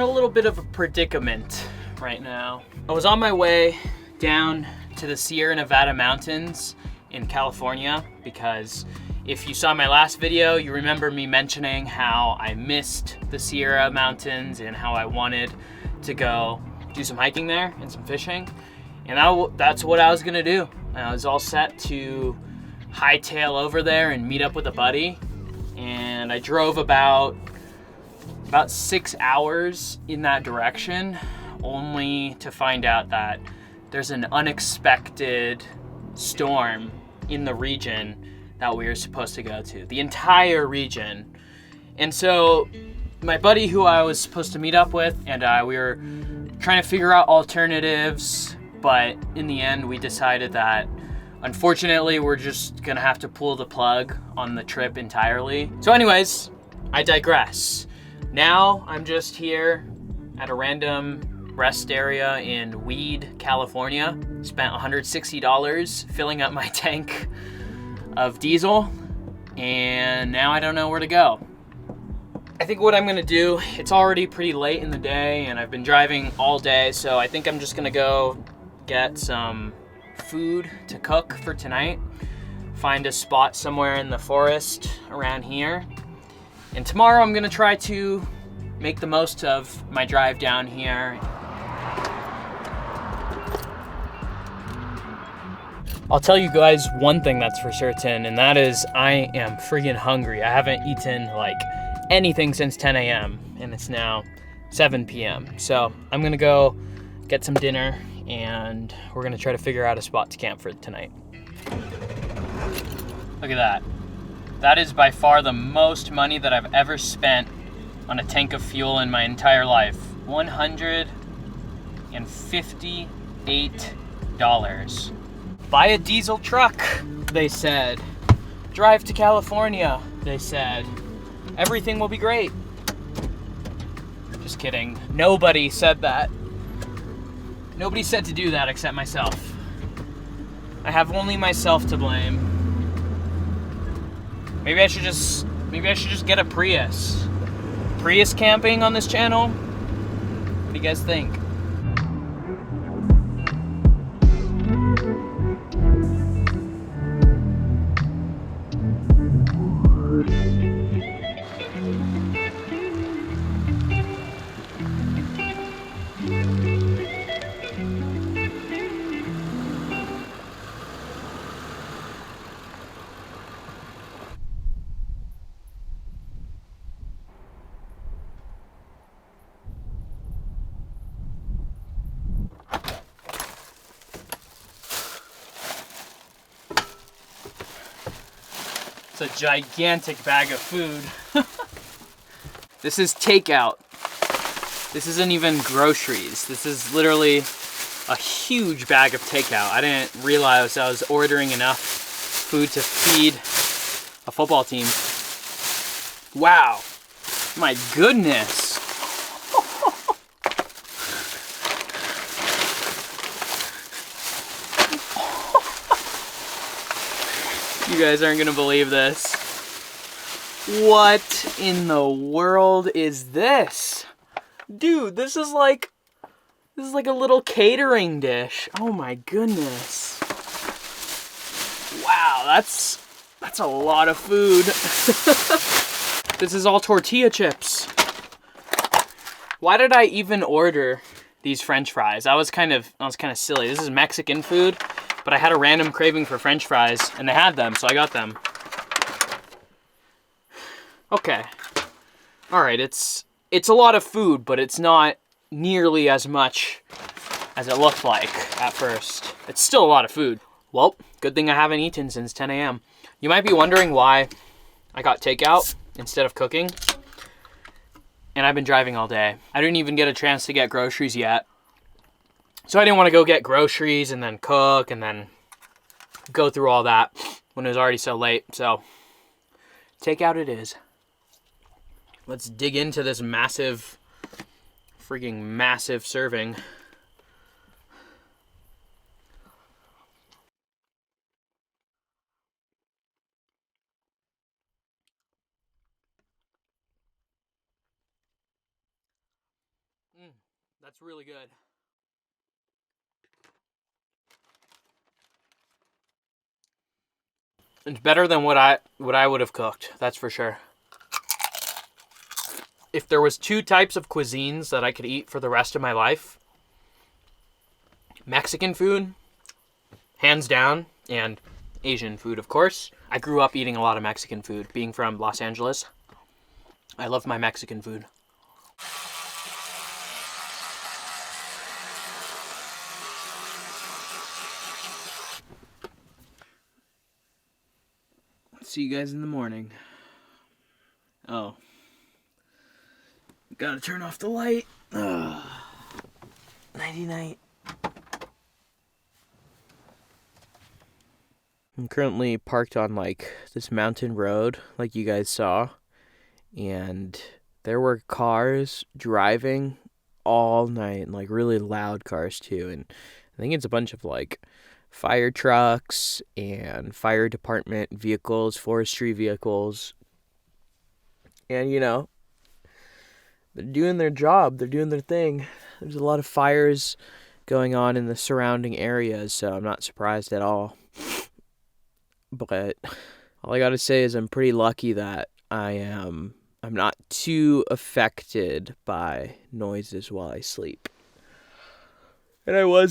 a little bit of a predicament right now. I was on my way down to the Sierra Nevada mountains in California because if you saw my last video, you remember me mentioning how I missed the Sierra mountains and how I wanted to go do some hiking there and some fishing. And that's what I was gonna do. I was all set to hightail over there and meet up with a buddy. And I drove about 6 hours in that direction, only to find out that there's an unexpected storm in the region that we were supposed to go to, the entire region. And so my buddy who I was supposed to meet up with and we were trying to figure out alternatives, but in the end we decided that unfortunately we're just gonna have to pull the plug on the trip entirely. So anyways, I digress. Now I'm just here at a random rest area in Weed, California. Spent $160 filling up my tank of diesel, and now I don't know where to go. I think what I'm gonna do, it's already pretty late in the day and I've been driving all day, so I think I'm just gonna go get some food to cook for tonight, find a spot somewhere in the forest around here, and tomorrow I'm gonna try to make the most of my drive down here. I'll tell you guys one thing that's for certain, and that is I am friggin' hungry. I haven't eaten like anything since 10 a.m. and it's now 7 p.m. So I'm gonna go get some dinner and we're gonna try to figure out a spot to camp for tonight. Look at that. That is by far the most money that I've ever spent on a tank of fuel in my entire life. $158. Buy a diesel truck, they said. Drive to California, they said. Everything will be great. Just kidding. Nobody said that. Nobody said to do that except myself. I have only myself to blame. Maybe I should just get a Prius. Prius camping on this channel? What do you guys think? It's a gigantic bag of food. This is takeout. This isn't even groceries. This is literally a huge bag of takeout. I didn't realize I was ordering enough food to feed a football team. Wow, my goodness. You guys aren't gonna believe this. What in the world is this? Dude, this is like a little catering dish. Oh my goodness. Wow, that's a lot of food. This is all tortilla chips. Why did I even order these French fries? I was kind of silly. This is Mexican food. But I had a random craving for French fries, and they had them, so I got them. Okay. All right, it's a lot of food, but it's not nearly as much as it looked like at first. It's still a lot of food. Well, good thing I haven't eaten since 10 a.m. You might be wondering why I got takeout instead of cooking. And I've been driving all day. I didn't even get a chance to get groceries yet. So I didn't want to go get groceries and then cook and then go through all that when it was already so late. So takeout it is. Let's dig into this massive, freaking massive serving. That's really good. It's better than what I would have cooked, that's for sure. If there was 2 types of cuisines that I could eat for the rest of my life, Mexican food, hands down, and Asian food, of course. I grew up eating a lot of Mexican food, being from Los Angeles. I love my Mexican food. See you guys in the morning. Oh. Gotta turn off the light. Nighty-night. I'm currently parked on like this mountain road, like you guys saw. And there were cars driving all night, and like really loud cars too. And I think it's a bunch of like fire trucks and fire department vehicles, forestry vehicles. And you know, they're doing their job, they're doing their thing. There's a lot of fires going on in the surrounding areas, so I'm not surprised at all. But all I gotta say is I'm pretty lucky that I'm not too affected by noises while I sleep. And I was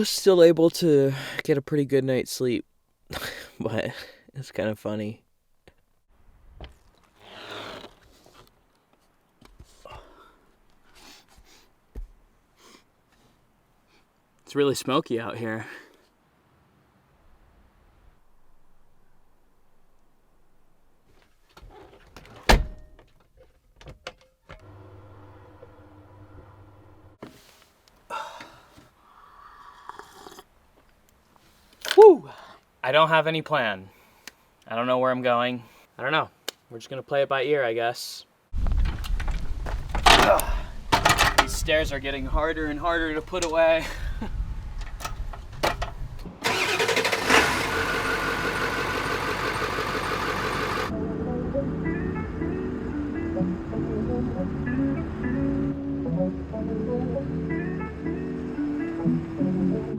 still able to get a pretty good night's sleep. But it's kind of funny. It's really smoky out here. Woo! I don't have any plan. I don't know where I'm going. I don't know. We're just gonna play it by ear, I guess. These stairs are getting harder and harder to put away.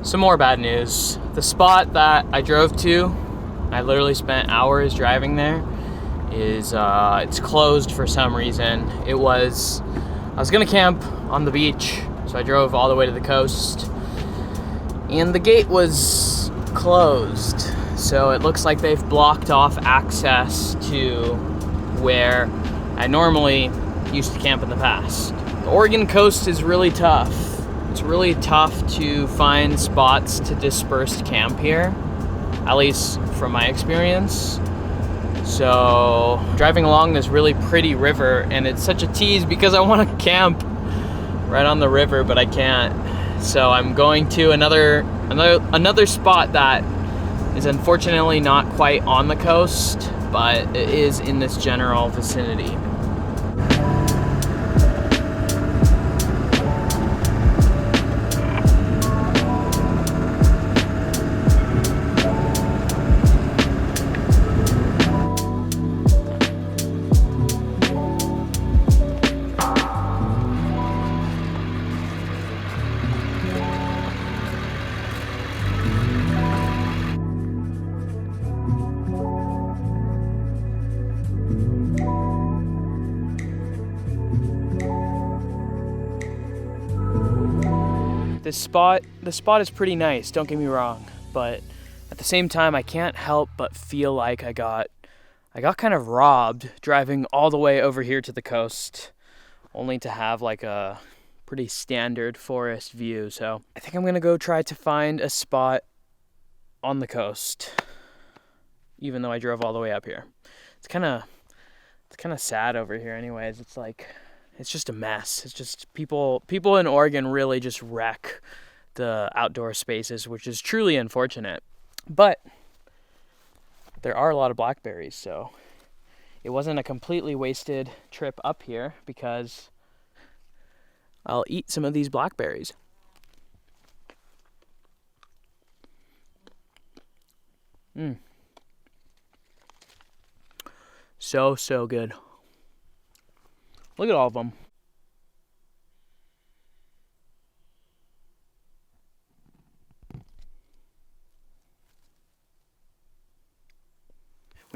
Some more bad news. The spot that I drove to, I literally spent hours driving there, is it's closed for some reason. I was gonna camp on the beach, so I drove all the way to the coast, and the gate was closed. So it looks like they've blocked off access to where I normally used to camp in the past. The Oregon coast is really tough. It's really tough to find spots to disperse camp here, at least from my experience. So driving along this really pretty river, and it's such a tease because I want to camp right on the river, but I can't. So I'm going to another spot that is unfortunately not quite on the coast, but it is in this general vicinity. The spot is pretty nice, don't get me wrong, but at the same time I can't help but feel like I got kind of robbed driving all the way over here to the coast, only to have like a pretty standard forest view. So I think I'm gonna go try to find a spot on the coast, even though I drove all the way up here. It's kind of sad over here anyways. It's just a mess. It's just people in Oregon really just wreck the outdoor spaces, which is truly unfortunate. But there are a lot of blackberries, so it wasn't a completely wasted trip up here because I'll eat some of these blackberries. So good. Look at all of them.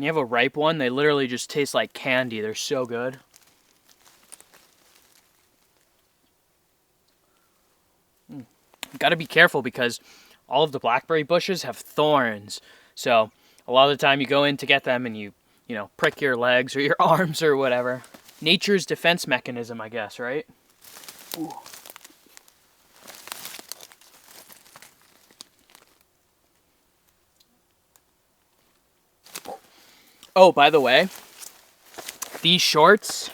When you have a ripe one, they literally just taste like candy. They're so good. Got to be careful because all of the blackberry bushes have thorns. So a lot of the time you go in to get them and you know, prick your legs or your arms or whatever. Nature's defense mechanism, I guess, right? Ooh. Oh, by the way, these shorts,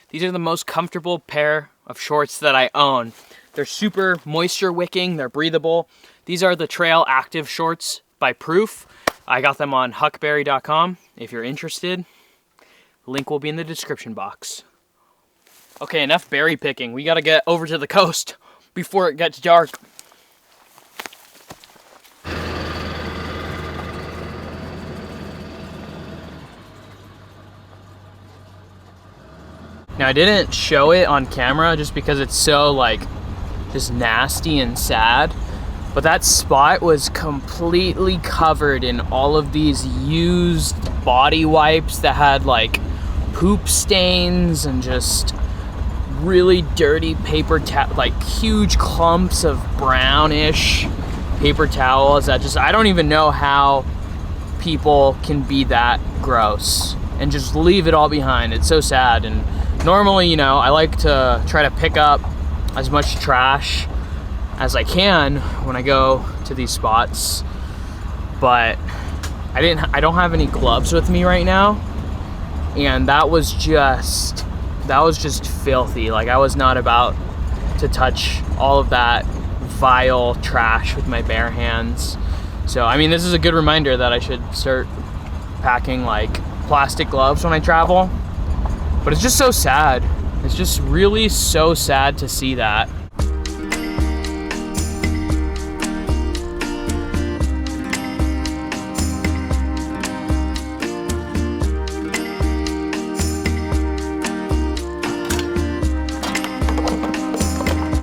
these are the most comfortable pair of shorts that I own. They're super moisture wicking, they're breathable. These are the Trail Active shorts by Proof. I got them on huckberry.com if you're interested. Link will be in the description box. Okay, enough berry picking. We gotta get over to the coast before it gets dark. Now I didn't show it on camera just because it's so like just nasty and sad, but that spot was completely covered in all of these used body wipes that had like poop stains and just really dirty paper towel, like huge clumps of brownish paper towels that just, I don't even know how people can be that gross and just leave it all behind. It's so sad. And normally, you know, I like to try to pick up as much trash as I can when I go to these spots, but I don't have any gloves with me right now, and that was just filthy. Like, I was not about to touch all of that vile trash with my bare hands. So I mean, this is a good reminder that I should start packing like plastic gloves when I travel. But it's just so sad. It's just really so sad to see that.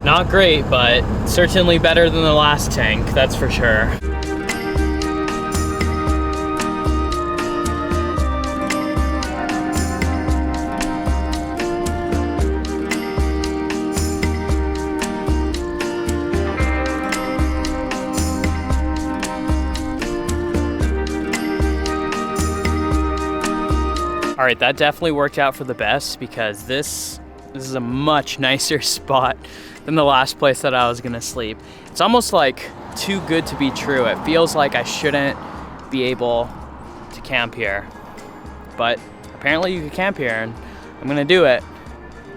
Not great, but certainly better than the last tank, that's for sure. All right, that definitely worked out for the best because this is a much nicer spot than the last place that I was gonna sleep. It's almost like too good to be true. It feels like I shouldn't be able to camp here, but apparently you can camp here, and I'm gonna do it.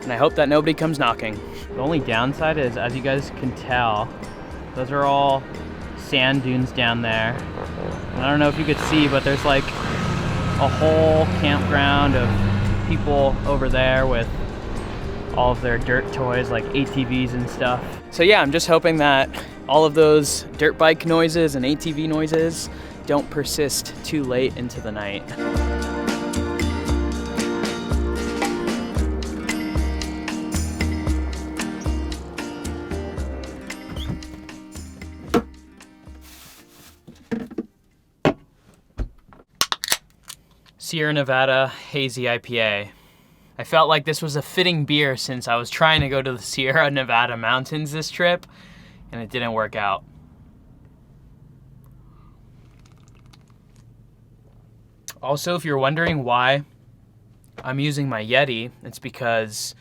And I hope that nobody comes knocking. The only downside is, as you guys can tell, those are all sand dunes down there. And I don't know if you could see, but there's like a whole campground of people over there with all of their dirt toys like ATVs and stuff. So yeah, I'm just hoping that all of those dirt bike noises and ATV noises don't persist too late into the night. Sierra Nevada Hazy IPA. I felt like this was a fitting beer since I was trying to go to the Sierra Nevada mountains this trip, and it didn't work out. Also, if you're wondering why I'm using my Yeti, it's because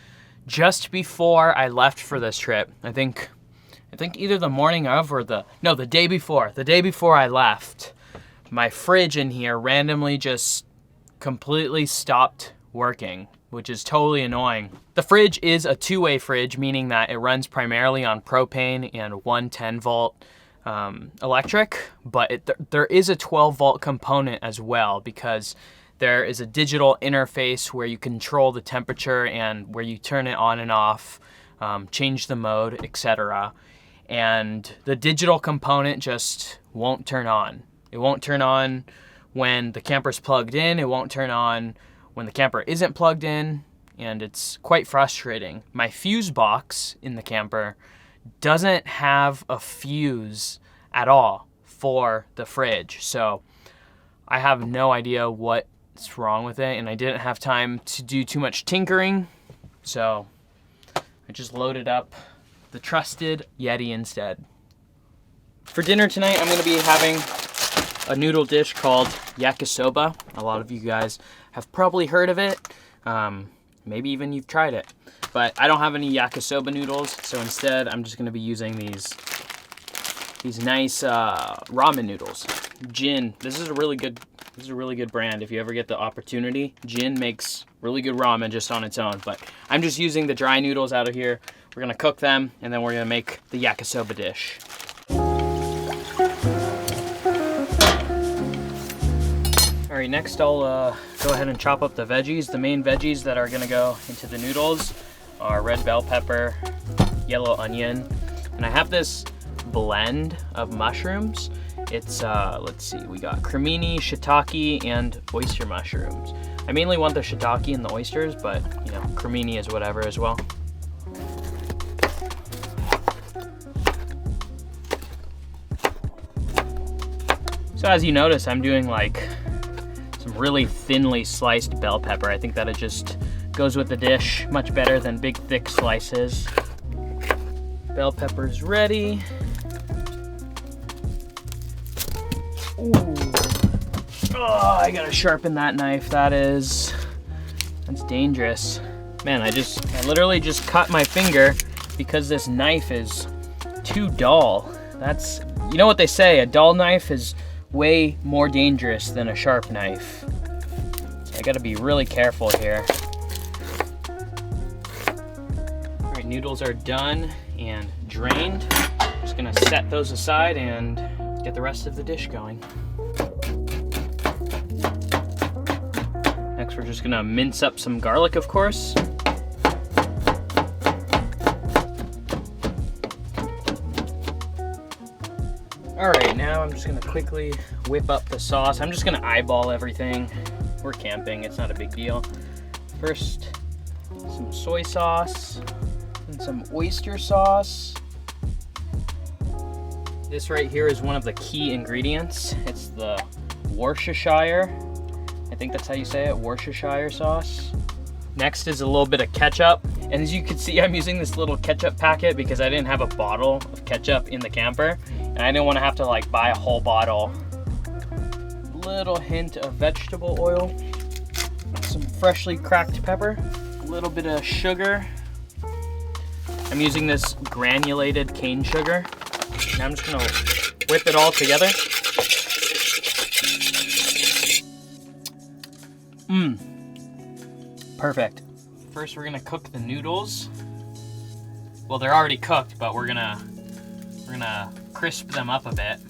just before I left for this trip, I think either the morning of or the day before I left, my fridge in here randomly just completely stopped working, which is totally annoying. The fridge is a two-way fridge, meaning that it runs primarily on propane and 110 volt electric, but there is a 12 volt component as well, because there is a digital interface where you control the temperature and where you turn it on and off, change the mode, etc. And the digital component just won't turn on. It won't turn on when the camper's plugged in, it won't turn on when the camper isn't plugged in, and it's quite frustrating. My fuse box in the camper doesn't have a fuse at all for the fridge, so I have no idea what what's wrong with it, and I didn't have time to do too much tinkering, so I just loaded up the trusted Yeti instead. For dinner tonight, I'm gonna be having a noodle dish called yakisoba. A lot of you guys have probably heard of it. Maybe even you've tried it. But I don't have any yakisoba noodles, so instead I'm just gonna be using these nice ramen noodles. Jin, this is a really good brand if you ever get the opportunity. Jin makes really good ramen just on its own, but I'm just using the dry noodles out of here. We're gonna cook them, and then we're gonna make the yakisoba dish. All right, next I'll go ahead and chop up the veggies. The main veggies that are gonna go into the noodles are red bell pepper, yellow onion, and I have this blend of mushrooms. It's, let's see, we got cremini, shiitake, and oyster mushrooms. I mainly want the shiitake and the oysters, but, you know, cremini is whatever as well. So as you notice, I'm doing like some really thinly sliced bell pepper. I think that it just goes with the dish much better than big thick slices. Bell pepper's ready. Ooh. Oh, I gotta sharpen that knife. That's dangerous. Man, I literally just cut my finger because this knife is too dull. You know what they say, a dull knife is way more dangerous than a sharp knife. I gotta be really careful here. All right, noodles are done and drained. Just gonna set those aside and get the rest of the dish going. Next, we're just gonna mince up some garlic, of course. All right, now I'm just gonna quickly whip up the sauce. I'm just gonna eyeball everything. We're camping, it's not a big deal. First, some soy sauce and some oyster sauce. This right here is one of the key ingredients. It's the Worcestershire. I think that's how you say it, Worcestershire sauce. Next is a little bit of ketchup. And as you can see, I'm using this little ketchup packet because I didn't have a bottle of ketchup in the camper. And I didn't want to have to like buy a whole bottle. Little hint of vegetable oil. Some freshly cracked pepper. A little bit of sugar. I'm using this granulated cane sugar. And I'm just gonna whip it all together. Perfect. First, we're gonna cook the noodles. Well, they're already cooked, but we're gonna crisp them up a bit.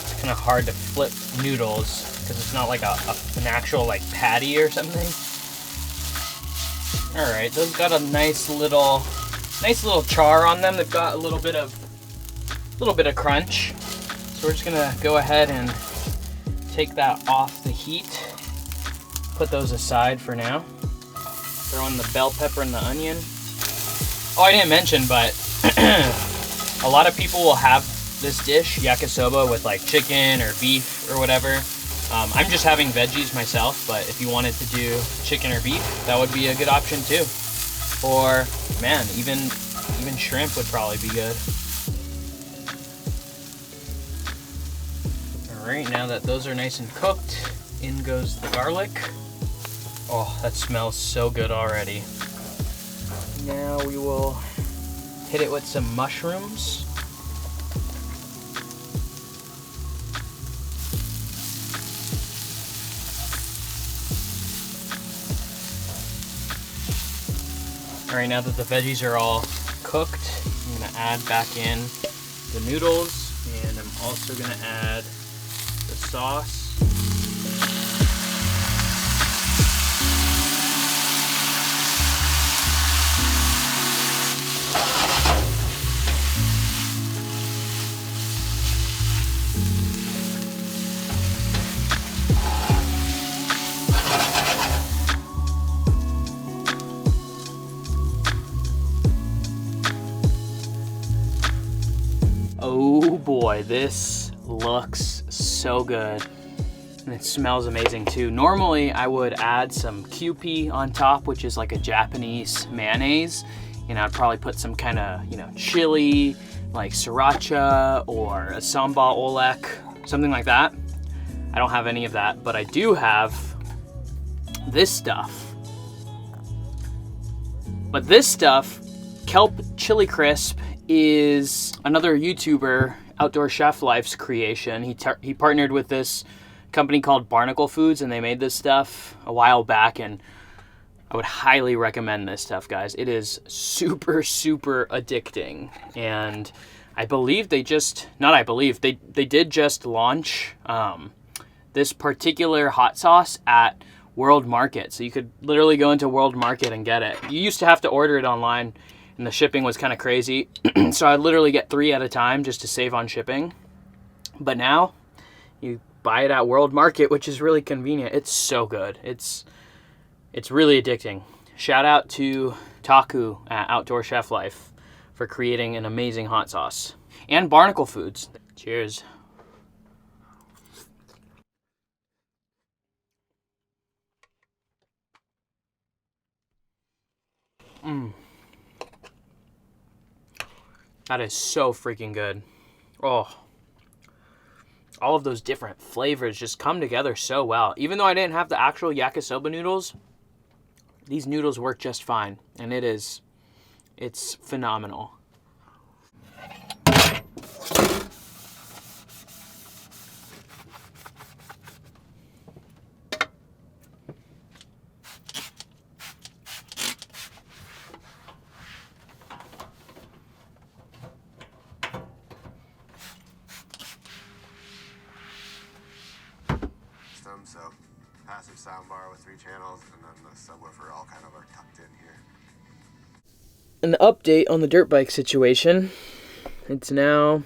It's kind of hard to flip noodles because it's not like an actual like patty or something. All right, those got a nice little char on them. They've got a little bit of crunch. So we're just gonna go ahead and take that off the heat. Put those aside for now. Throw in the bell pepper and the onion. Oh, I didn't mention, but a lot of people will have this dish, yakisoba, with like chicken or beef or whatever. I'm just having veggies myself, but if you wanted to do chicken or beef, that would be a good option too. Or, man, even shrimp would probably be good. All right, now that those are nice and cooked, in goes the garlic. Oh, that smells so good already. Now we will hit it with some mushrooms. All right, now that the veggies are all cooked, I'm gonna add back in the noodles, and I'm also gonna add the sauce. boy, this looks so good. And it smells amazing too. Normally I would add some Kewpie on top, which is like a Japanese mayonnaise. And I'd probably put some kind of, you know, chili, like sriracha or a sambal olek, something like that. I don't have any of that, but I do have this stuff. But this stuff, Kelp Chili Crisp, is another YouTuber, Outdoor Chef Life's creation. He partnered with this company called Barnacle Foods, and they made this stuff a while back, and I would highly recommend this stuff, guys. It is super, super addicting. And I believe they did just launch this particular hot sauce at World Market. So you could literally go into World Market and get it. You used to have to order it online, and the shipping was kind of crazy. So I'd literally get 3 at a time just to save on shipping. But now you buy it at World Market, which is really convenient. It's so good. It's really addicting. Shout out to Taku at Outdoor Chef Life for creating an amazing hot sauce. And Barnacle Foods. Cheers. That is so freaking good. Oh. All of those different flavors just come together so well. Even though I didn't have the actual yakisoba noodles, these noodles work just fine. And it's phenomenal. So passive soundbar with 3 channels, and then the subwoofer all kind of are tucked in here. An update on the dirt bike situation. It's now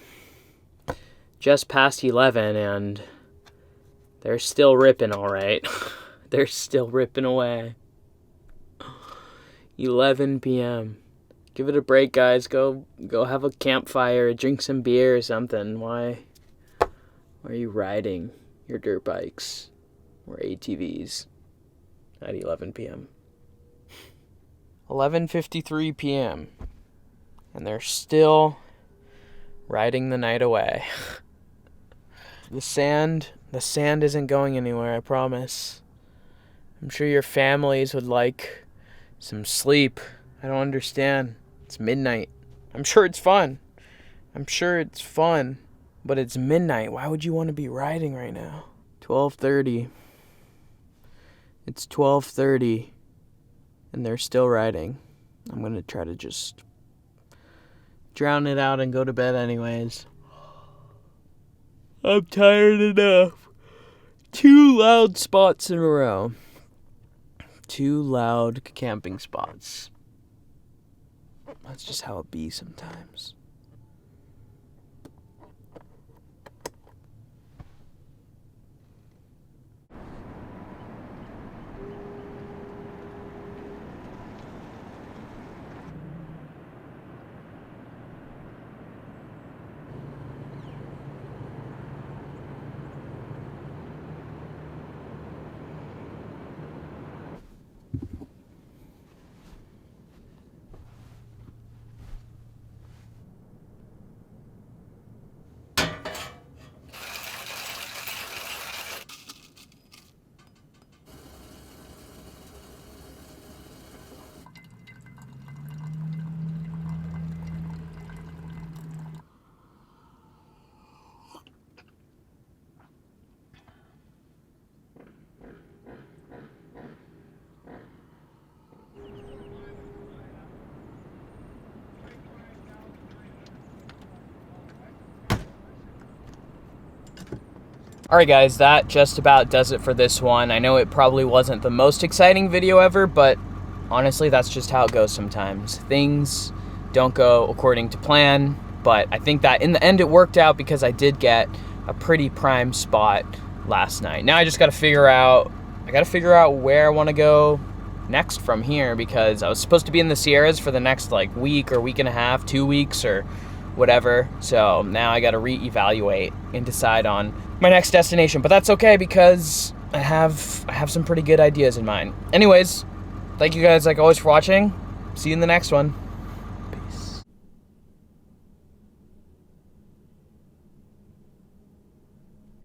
just past 11 and they're still ripping all right. They're still ripping away. 11 p.m. Give it a break, guys. Go have a campfire, drink some beer or something. Why are you riding your dirt bikes or ATVs at 11 p.m.? 11:53 p.m. and they're still riding the night away. The sand isn't going anywhere, I promise. I'm sure your families would like some sleep. I don't understand. It's midnight. I'm sure it's fun. But it's midnight. Why would you want to be riding right now? 12:30. It's 12:30. And they're still riding. I'm going to try to just drown it out and go to bed anyways. I'm tired enough. 2 loud spots in a row. 2 loud camping spots. That's just how it be sometimes. Alright guys, that just about does it for this one. I know it probably wasn't the most exciting video ever, but honestly, that's just how it goes sometimes. Things don't go according to plan, but I think that in the end it worked out because I did get a pretty prime spot last night. Now I just gotta figure out where I wanna go next from here, because I was supposed to be in the Sierras for the next like week or week and a half, 2 weeks or whatever. So now I gotta reevaluate and decide on my next destination. But that's okay because I have some pretty good ideas in mind. Anyways, thank you guys like always for watching. See you in the next one.